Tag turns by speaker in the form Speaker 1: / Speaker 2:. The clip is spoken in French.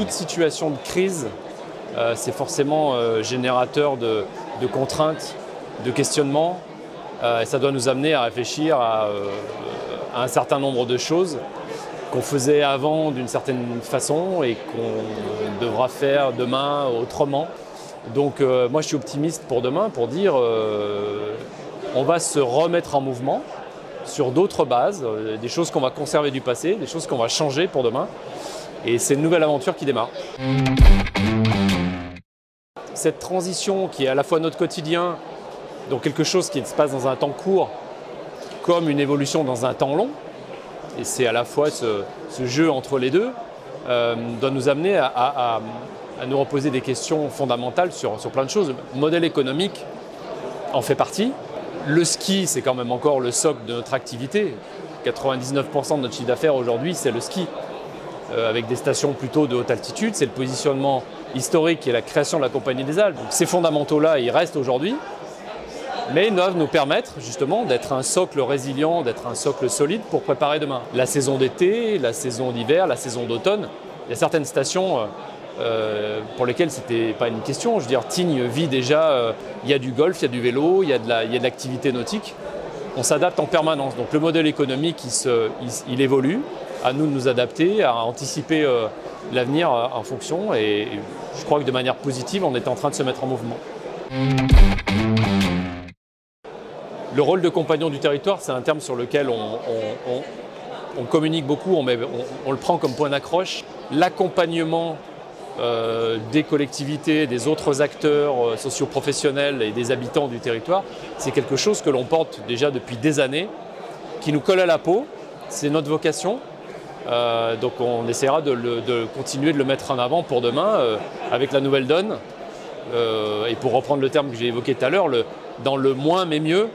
Speaker 1: toute situation de crise, c'est forcément générateur de contraintes, de questionnements. Et ça doit nous amener à réfléchir à un certain nombre de choses qu'on faisait avant d'une certaine façon et qu'on devra faire demain autrement. Donc moi je suis optimiste pour demain pour dire on va se remettre en mouvement sur d'autres bases, des choses qu'on va conserver du passé, des choses qu'on va changer pour demain. Et c'est une nouvelle aventure qui démarre. Cette transition qui est à la fois notre quotidien, donc quelque chose qui se passe dans un temps court, comme une évolution dans un temps long, et c'est à la fois ce jeu entre les deux, doit nous amener à nous reposer des questions fondamentales sur plein de choses. Le modèle économique en fait partie. Le ski, c'est quand même encore le socle de notre activité. 99% de notre chiffre d'affaires aujourd'hui, c'est le ski. Avec des stations plutôt de haute altitude, c'est le positionnement historique et la création de la Compagnie des Alpes. Donc ces fondamentaux-là, ils restent aujourd'hui, mais ils doivent nous permettre justement d'être un socle résilient, d'être un socle solide pour préparer demain. La saison d'été, la saison d'hiver, la saison d'automne, il y a certaines stations pour lesquelles ce n'était pas une question. Je veux dire, Tignes vit déjà, il y a du golf, il y a du vélo, il y a de l'activité nautique. On s'adapte en permanence. Donc le modèle économique, il évolue. À nous de nous adapter, à anticiper l'avenir en fonction. Et je crois que de manière positive, on est en train de se mettre en mouvement. Le rôle de compagnon du territoire, c'est un terme sur lequel on communique beaucoup, on le prend comme point d'accroche. L'accompagnement des collectivités, des autres acteurs socio-professionnels et des habitants du territoire, c'est quelque chose que l'on porte déjà depuis des années, qui nous colle à la peau, c'est notre vocation. Donc on essaiera de continuer de le mettre en avant pour demain avec la nouvelle donne. Et pour reprendre le terme que j'ai évoqué tout à l'heure, dans le moins mais mieux.